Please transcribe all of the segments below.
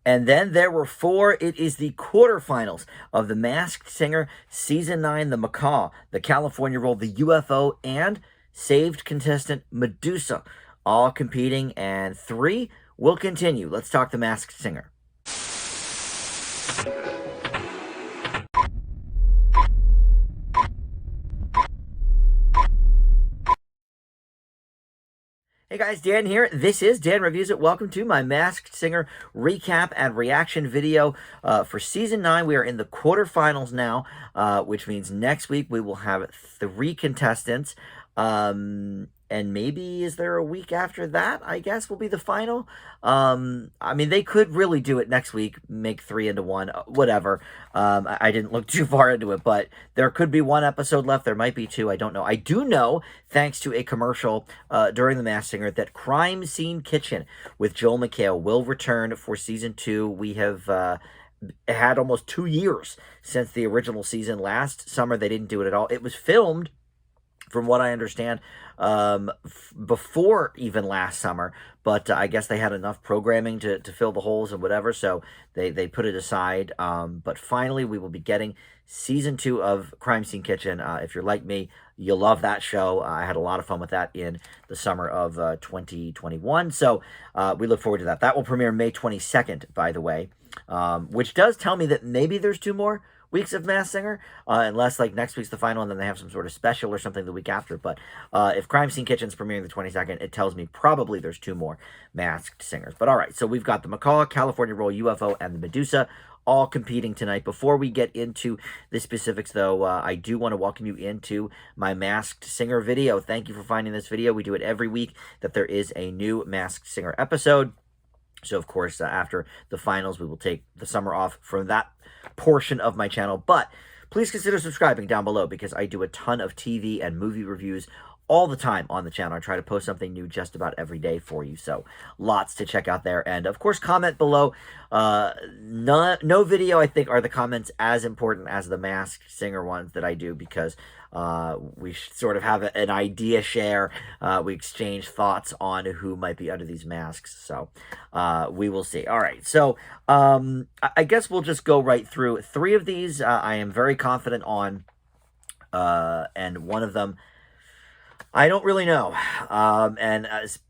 And then there were four. It is the quarterfinals of The Masked Singer Season 9, the Macaw, the California Roll, the UFO, and saved contestant Medusa, all competing, and three will continue. Let's talk The Masked Singer. Hey guys, Dan here. This is Dan Reviews It. Welcome to my Masked Singer recap and reaction video for Season 9. We are in the quarterfinals now, which means next week we will have three contestants. And maybe, is there a week after that, I guess, will be the final? I mean, they could really do it next week, make three into one, whatever. I didn't look too far into it, but there could be one episode left. There might be two. I don't know. I do know, thanks to a commercial during The Masked Singer, that Crime Scene Kitchen with Joel McHale will return for Season 2. We have had almost 2 years since the original season. Last summer, they didn't do it at all. It was filmed, from what I understand, before even last summer, but I guess they had enough programming to fill the holes and whatever, so they put it aside. But finally, we will be getting Season 2 of Crime Scene Kitchen. If you're like me, you'll love that show. I had a lot of fun with that in the summer of 2021, so we look forward to that. That will premiere May 22nd, by the way, which does tell me that maybe there's two more weeks of Masked Singer, unless like next week's the final and then they have some sort of special or something the week after. But if Crime Scene Kitchen's premiering the 22nd, it tells me probably there's two more Masked Singers. But all right, so we've got the Macaw, California Roll, UFO, and the Medusa all competing tonight. Before we get into the specifics, though, I do want to welcome you into my Masked Singer video. Thank you for finding this video. We do it every week that there is a new Masked Singer episode. So, of course, after the finals, we will take the summer off from that portion of my channel. But please consider subscribing down below, because I do a ton of TV and movie reviews all the time on the channel. I try to post something new just about every day for you. So lots to check out there. And, of course, comment below. No video, I think, are the comments as important as the Masked Singer ones that I do, because we sort of have an idea share. We exchange thoughts on who might be under these masks. So we will see. All right. So I guess we'll just go right through three of these. I am very confident on, and one of them I don't really know. And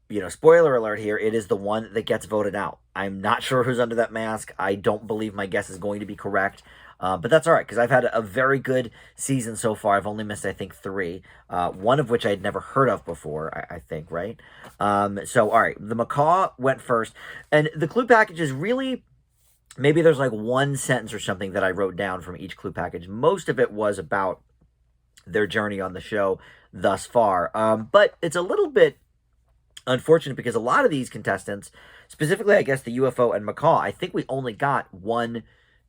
you know, spoiler alert here, it is the one that gets voted out. I'm not sure who's under that mask. I don't believe my guess is going to be correct. But that's all right, because I've had a very good season so far. I've only missed, I think, three. One of which I'd never heard of before, I think, right? So, all right, the Macaw went first. And the clue package is really, maybe there's like one sentence or something that I wrote down from each clue package. Most of it was about their journey on the show thus far. But it's a little bit unfortunate, because a lot of these contestants, specifically, I guess, the UFO and Macaw, I think we only got one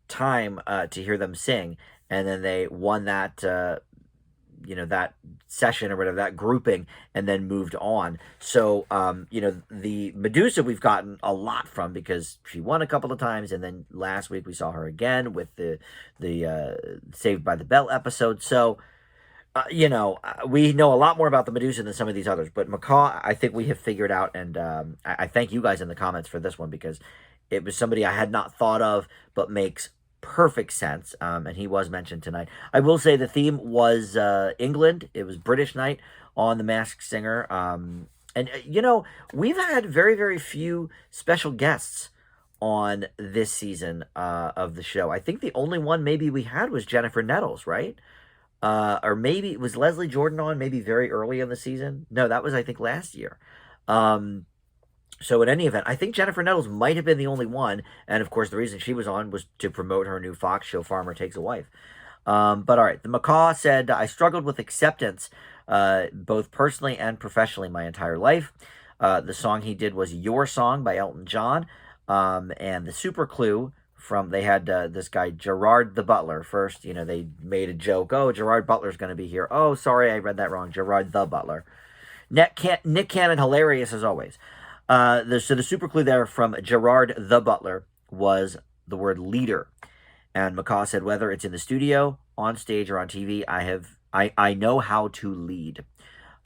time to hear them sing, and then they won that you know, that session or whatever, that grouping, and then moved on. So you know, the Medusa we've gotten a lot from, because she won a couple of times, and then last week we saw her again with the Saved by the Bell episode. So you know, we know a lot more about the Medusa than some of these others, but Macaw, I think we have figured out, and I thank you guys in the comments for this one, because it was somebody I had not thought of, but makes perfect sense, and he was mentioned tonight. I will say the theme was England. It was British night on The Masked Singer, and, you know, we've had very, very few special guests on this season of the show. I think the only one maybe we had was Jennifer Nettles, right? Or maybe it was Leslie Jordan on, maybe very early in the season. No, that was, I think, last year. So in any event, I think Jennifer Nettles might have been the only one. And, of course, the reason she was on was to promote her new Fox show, Farmer Takes a Wife. But, all right, the Macaw said, I struggled with acceptance, both personally and professionally, my entire life. The song he did was Your Song by Elton John. And the super clue from, they had this guy, Gerard the Butler. First, you know, they made a joke. Oh, Gerard Butler's going to be here. Oh, sorry, I read that wrong. Gerard the Butler. Nick Cannon, hilarious as always. So the super clue there from Gerard the Butler was the word leader. And Macaw said, whether it's in the studio, on stage, or on TV, I know how to lead.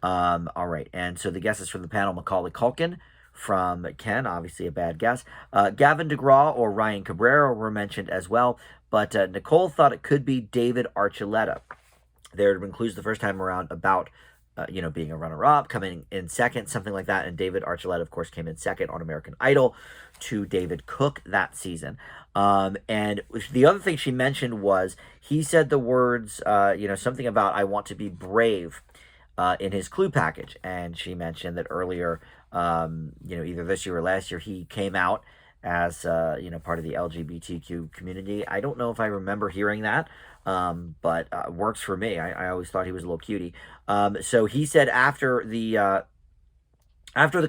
All right. And so the guesses from the panel: Macaulay Culkin from Ken, obviously a bad guess. Gavin DeGraw or Ryan Cabrera were mentioned as well, but Nicole thought it could be David Archuleta. There had been clues the first time around about being a runner-up, coming in second, something like that. And David Archuleta, of course, came in second on American Idol to David Cook that season. And the other thing she mentioned was he said the words, something about "I want to be brave" in his clue package. And she mentioned that earlier, either this year or last year, he came out as part of the LGBTQ community. I don't know if I remember hearing that, but works for me. I always thought he was a little cutie. So he said after the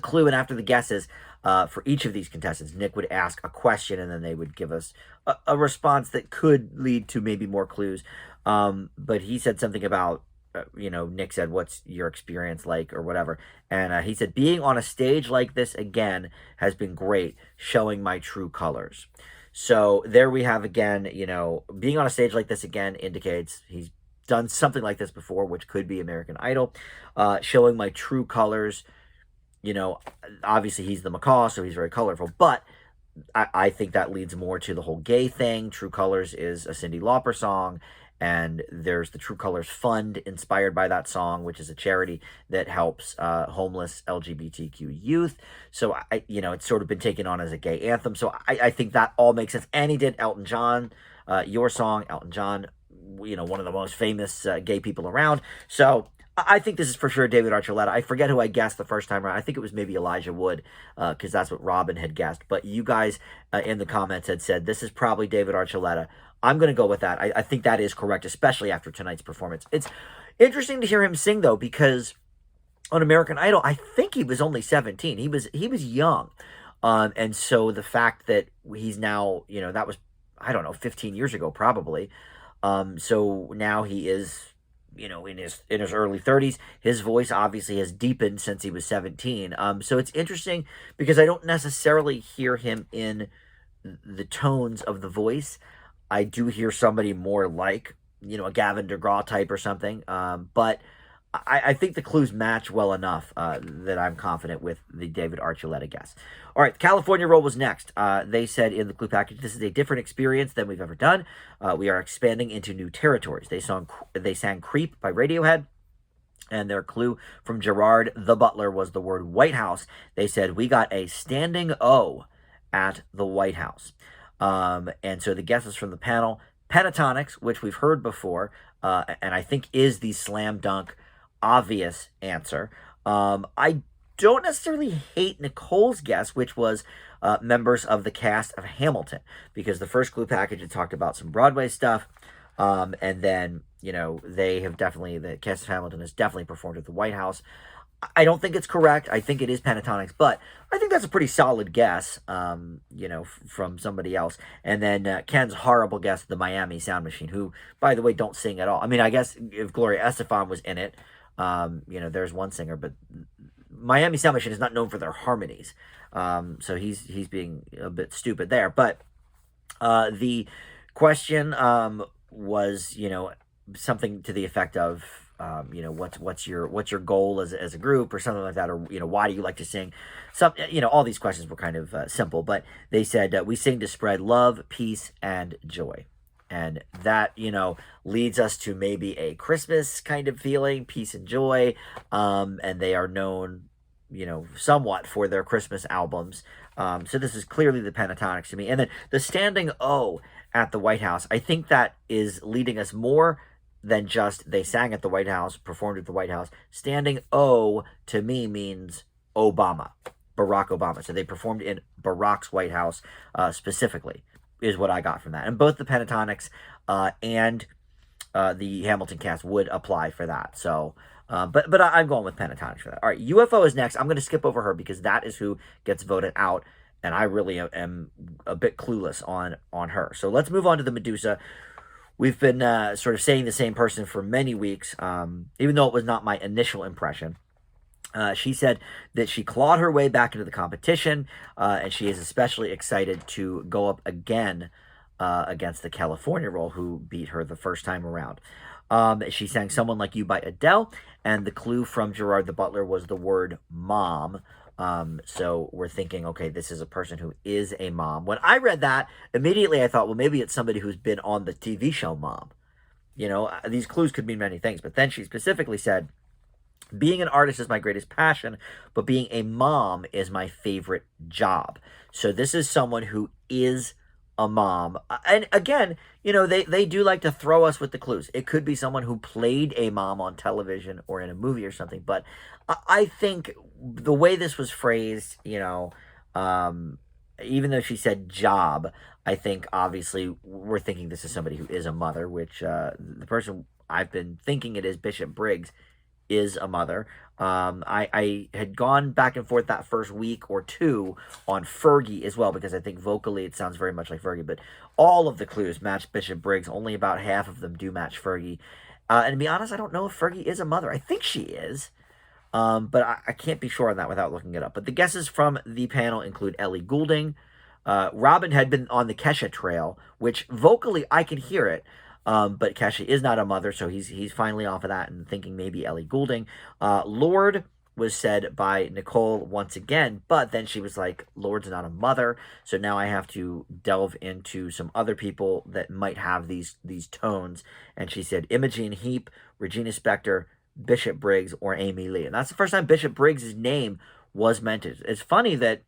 clue and after the guesses for each of these contestants, Nick would ask a question and then they would give us a response that could lead to maybe more clues. But he said something about Nick said, "What's your experience like?" or whatever. And he said, "Being on a stage like this again has been great, showing my true colors." So there we have again, being on a stage like this again indicates he's done something like this before, which could be American Idol. Showing my true colors, obviously he's the Macaw, so he's very colorful, but I think that leads more to the whole gay thing. True Colors is a Cyndi Lauper song, and there's the True Colors Fund inspired by that song, which is a charity that helps homeless LGBTQ youth. So it's sort of been taken on as a gay anthem. So I think that all makes sense. And he did Elton John, your song, Elton John, one of the most famous gay people around. So I think this is for sure David Archuleta. I forget who I guessed the first time around. I think it was maybe Elijah Wood, because that's what Robin had guessed. But you guys in the comments had said this is probably David Archuleta. I'm going to go with that. I think that is correct, especially after tonight's performance. It's interesting to hear him sing, though, because on American Idol, I think he was only 17. He was young. And so the fact that he's now, that was, I don't know, 15 years ago, probably. So now he is, in his early 30s. His voice obviously has deepened since he was 17. So it's interesting because I don't necessarily hear him in the tones of the voice. I do hear somebody more like, a Gavin DeGraw type or something. But I think the clues match well enough that I'm confident with the David Archuleta guess. All right, the California roll was next. They said in the clue package, this is a different experience than we've ever done. We are expanding into new territories. They sang Creep by Radiohead. And their clue from Gerard the Butler was the word White House. They said, we got a standing O at the White House. And so the guesses from the panel, Pentatonics, which we've heard before, and I think is the slam dunk obvious answer. I don't necessarily hate Nicole's guess, which was members of the cast of Hamilton, because the first clue package had talked about some Broadway stuff, and then, the cast of Hamilton has definitely performed at the White House. I don't think it's correct. I think it is Pentatonics, but I think that's a pretty solid guess, from somebody else. And then Ken's horrible guess, the Miami Sound Machine, who, by the way, don't sing at all. I mean, I guess if Gloria Estefan was in it, there's one singer, but Miami Sound Machine is not known for their harmonies. So he's being a bit stupid there. But the question was, something to the effect of, what's your goal as a group or something like that, or why do you like to sing? Some all these questions were kind of simple, but they said we sing to spread love, peace, and joy, and that leads us to maybe a Christmas kind of feeling, peace and joy, and they are known somewhat for their Christmas albums. So this is clearly the Pentatonics to me, and then the standing O at the White House. I think that is leading us more than just they sang at the White House, performed at the White House. Standing O to me means Obama, Barack Obama. So they performed in Barack's White House specifically, is what I got from that. And both the Pentatonics and the Hamilton cast would apply for that. So, but I'm going with Pentatonics for that. All right, UFO is next. I'm going to skip over her because that is who gets voted out, and I really am a bit clueless on her. So let's move on to the Medusa. We've been sort of saying the same person for many weeks, even though it was not my initial impression. She said that she clawed her way back into the competition, and she is especially excited to go up again against the California roll, who beat her the first time around. She sang Someone Like You by Adele, and the clue from Gerard the Butler was the word mom. So we're thinking, okay, this is a person who is a mom. When I read that, immediately I thought, well, maybe it's somebody who's been on the TV show Mom. These clues could mean many things, but then she specifically said, being an artist is my greatest passion, but being a mom is my favorite job. So this is someone who is a mom. And again, they do like to throw us with the clues. It could be someone who played a mom on television or in a movie or something. But I think the way this was phrased, even though she said job, I think obviously we're thinking this is somebody who is a mother, which the person I've been thinking it is, Bishop Briggs, is a mother. I had gone back and forth that first week or two on Fergie as well, because I think vocally it sounds very much like Fergie, but all of the clues match Bishop Briggs. Only about half of them do match Fergie. And to be honest, I don't know if Fergie is a mother. I think she is. But I can't be sure on that without looking it up. But the guesses from the panel include Ellie Goulding. Robin had been on the Kesha trail, which vocally I can hear it. But Kesha is not a mother, so he's finally off of that and thinking maybe Ellie Goulding. Lorde was said by Nicole once again, but then she was like, Lorde's not a mother, so now I have to delve into some other people that might have these tones. And she said Imogen Heap, Regina Spektor, Bishop Briggs, or Amy Lee. And that's the first time Bishop Briggs' name was mentioned. It's funny that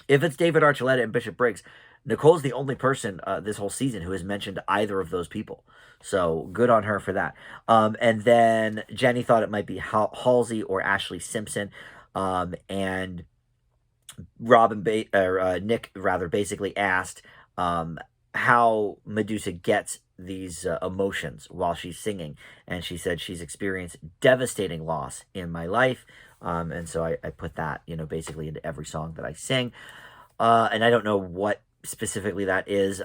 if it's David Archuleta and Bishop Briggs, Nicole's the only person this whole season who has mentioned either of those people. So good on her for that. And then Jenny thought it might be Halsey or Ashley Simpson. And Nick rather basically asked how Medusa gets these emotions while she's singing. And she said she's experienced devastating loss in my life. And so I put that, basically into every song that I sing. And I don't know what specifically that is,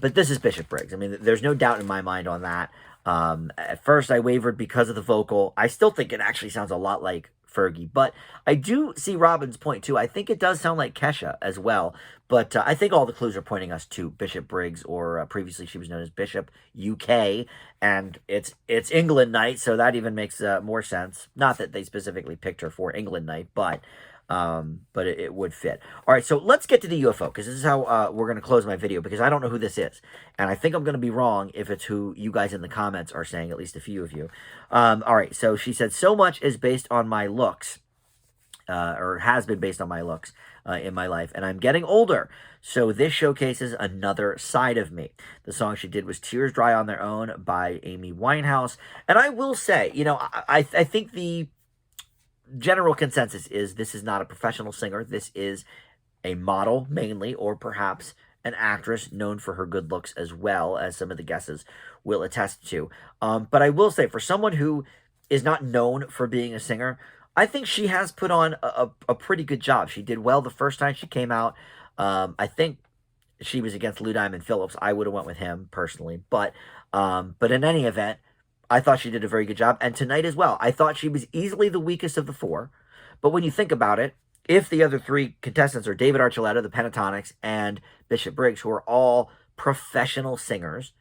but this is Bishop Briggs. I mean, there's no doubt in my mind on that. At first I wavered because of the vocal. I still think it actually sounds a lot like Fergie, but I do see Robin's point too. I think it does sound like Kesha as well, but I think all the clues are pointing us to Bishop Briggs, or previously she was known as Bishop UK, and it's England night, so that even makes more sense. Not that they specifically picked her for England night, but it would fit. All right, so let's get to the UFO, because this is how we're going to close my video, because I don't know who this is, and I think I'm going to be wrong if it's who you guys in the comments are saying, at least a few of you. All right, so she said, so much is based on my looks, or has been based on my looks in my life, and I'm getting older, so this showcases another side of me. The song she did was Tears Dry on Their Own by Amy Winehouse, and I will say, I think the general consensus is this is not a professional singer. This is a model mainly, or perhaps an actress known for her good looks, as well as some of the guesses will attest to. But I will say, for someone who is not known for being a singer, I think she has put on a pretty good job. She did well the first time she came out. I think she was against Lou Diamond Phillips. I would have went with him personally, but in any event, I thought she did a very good job. And tonight as well, I thought she was easily the weakest of the four. But when you think about it, if the other three contestants are David Archuleta, the Pentatonics, and Bishop Briggs, who are all professional singers,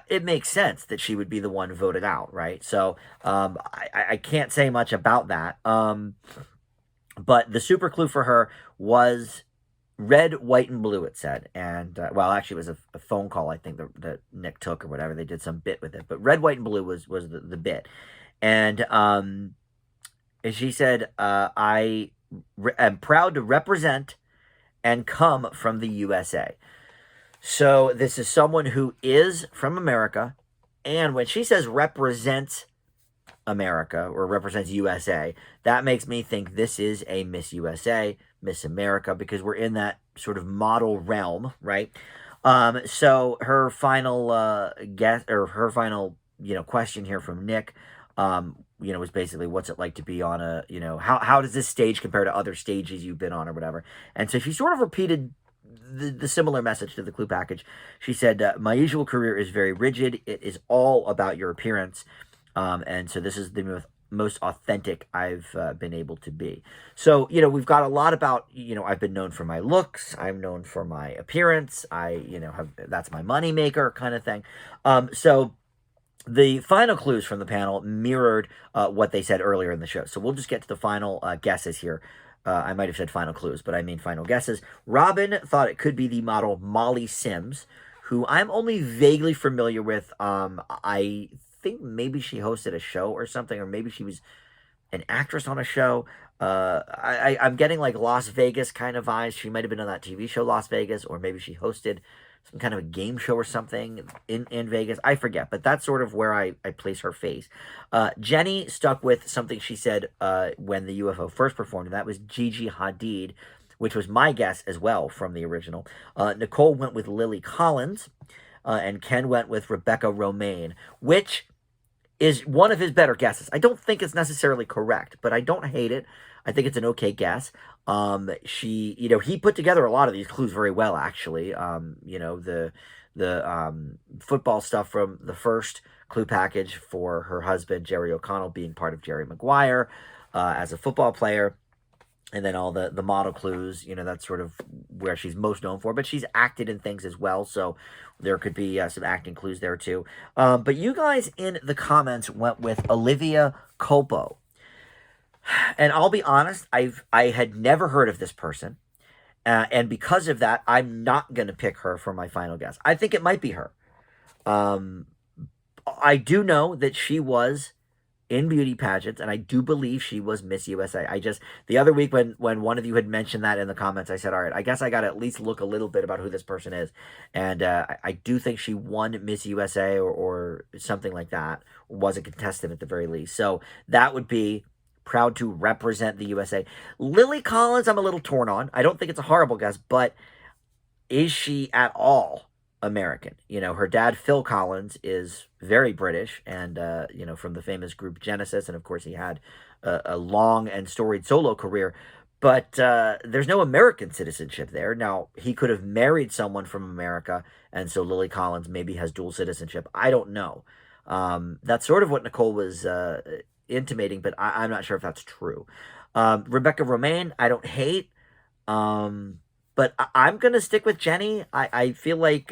it makes sense that she would be the one voted out, right? So I can't say much about that. But the super clue for her was red, white, and blue, it said. And, well, actually, it was a phone call, I think, that Nick took or whatever. They did some bit with it. But red, white, and blue was the bit. And she said, I am proud to represent and come from the USA. So this is someone who is from America. And when she says represents America, or represents USA, that makes me think this is a Miss USA, Miss America, because we're in that sort of model realm, right? So her final guess, or her final, question here from Nick, was basically, what's it like to be on a, how does this stage compare to other stages you've been on, or whatever? And so she sort of repeated the similar message to the clue package. She said, my usual career is very rigid. It is all about your appearance. And so this is the most authentic I've been able to be. So, we've got a lot about, I've been known for my looks. I'm known for my appearance. That's my moneymaker kind of thing. So the final clues from the panel mirrored what they said earlier in the show. So we'll just get to the final guesses here I might have said final clues, but I mean final guesses. Robin thought it could be the model Molly Sims, who I'm only vaguely familiar with. I think maybe she hosted a show or something, or maybe she was an actress on a show. I'm getting like Las Vegas kind of vibes. She might have been on that TV show Las Vegas, or maybe she hosted some kind of a game show or something in Vegas. I forget, but that's sort of where I place her face. Jenny stuck with something she said when the UFO first performed, and that was Gigi Hadid, which was my guess as well from the original. Nicole went with Lily Collins, and Ken went with Rebecca Romaine, which is one of his better guesses. I don't think it's necessarily correct, but I don't hate it. I think it's an okay guess. He put together a lot of these clues very well, actually. The football stuff from the first clue package for her husband, Jerry O'Connell, being part of Jerry Maguire as a football player. And then all the model clues, that's sort of where she's most known for. But she's acted in things as well, so there could be some acting clues there too. But you guys in the comments went with Olivia Culpo. And I'll be honest, I had never heard of this person. And because of that, I'm not going to pick her for my final guess. I think it might be her. I do know that she was in beauty pageants, and I do believe she was Miss USA. The other week when one of you had mentioned that in the comments, I said, all right, I guess I got to at least look a little bit about who this person is. And I do think she won Miss USA or something like that, was a contestant at the very least. So that would be proud to represent the USA. Lily Collins, I'm a little torn on. I don't think it's a horrible guess, but is she at all American? Her dad, Phil Collins, is very British and, from the famous group Genesis. And of course, he had a long and storied solo career. But there's no American citizenship there. Now, he could have married someone from America. And so Lily Collins maybe has dual citizenship. I don't know. That's sort of what Nicole was intimating, but I'm not sure if that's true. Rebecca Romaine, I don't hate. But I'm going to stick with Jenny. I feel like,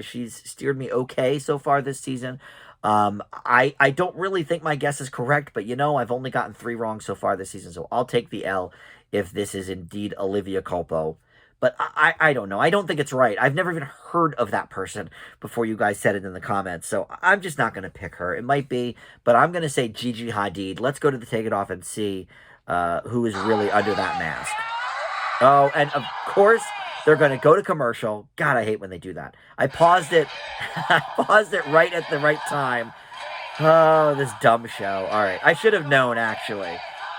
she's steered me okay so far this season. I don't really think my guess is correct, but, I've only gotten 3 wrong so far this season. So I'll take the L if this is indeed Olivia Culpo. But I don't know. I don't think it's right. I've never even heard of that person before you guys said it in the comments. So I'm just not going to pick her. It might be, but I'm going to say Gigi Hadid. Let's go to the Take It Off and see who is really under that mask. Oh, and of course, they're going to go to commercial. God, I hate when they do that. I paused it. I paused it right at the right time. Oh, this dumb show. All right. I should have known, actually,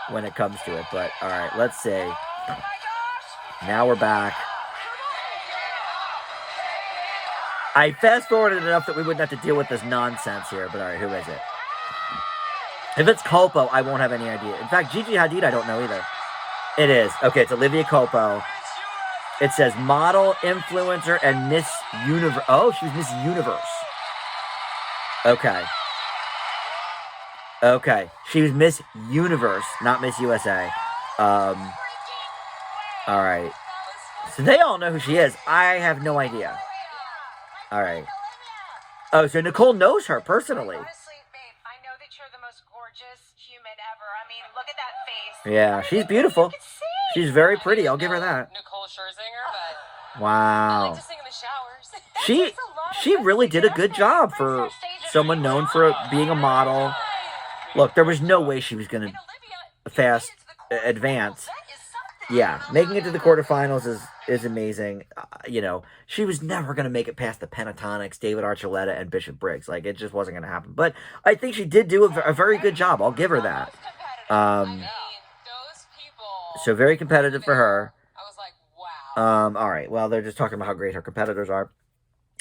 when it comes to it. But, all right, let's see. Now we're back. I fast-forwarded enough that we wouldn't have to deal with this nonsense here. But, all right, who is it? If it's Culpo, I won't have any idea. In fact, Gigi Hadid, I don't know either. It is. Okay, it's Olivia Culpo. It says model, influencer, and Miss Universe. Oh, she was Miss Universe. Okay. Okay. She was Miss Universe, not Miss USA. All right. So they all know who she is. I have no idea. All right. Oh, so Nicole knows her personally. Honestly, babe, I know that you're the most gorgeous human ever. I mean, look at that face. Yeah, she's beautiful. She's very pretty. I'll give her that. Nicole Scherzinger, but wow. I like to sing in the showers. She really did a good job for someone known for being a model. Look, there was no way she was going to advance. Yeah, making it to the quarterfinals is amazing. She was never going to make it past the Pentatonics, David Archuleta, and Bishop Briggs. Like, it just wasn't going to happen. But I think she did do a very good job. I'll give her that. So very competitive for her. I was like, wow. All right. Well, they're just talking about how great her competitors are.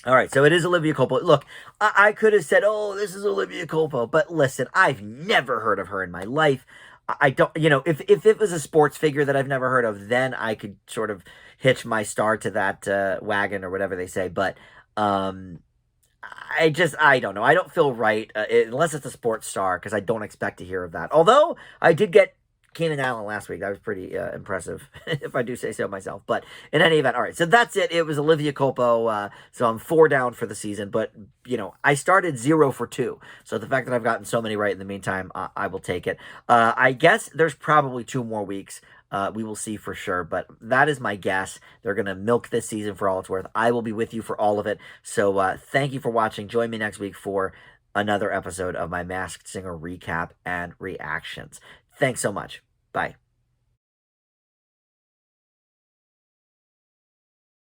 All right. So it is Olivia Culpo. Look, I could have said, oh, this is Olivia Culpo. But listen, I've never heard of her in my life. I don't, if it was a sports figure that I've never heard of, then I could sort of hitch my star to that wagon or whatever they say. But I don't know. I don't feel right unless it's a sports star, because I don't expect to hear of that. Although I did get Keenan Allen last week. That was pretty impressive, if I do say so myself. But in any event, all right. So that's it. It was Olivia Culpo. So I'm 4 down for the season. But, I started 0 for 2. So the fact that I've gotten so many right in the meantime, I will take it. I guess there's probably 2 more weeks We will see for sure, but that is my guess. They're going to milk this season for all it's worth. I will be with you for all of it. So thank you for watching. Join me next week for another episode of my Masked Singer recap and reactions. Thanks so much. Bye.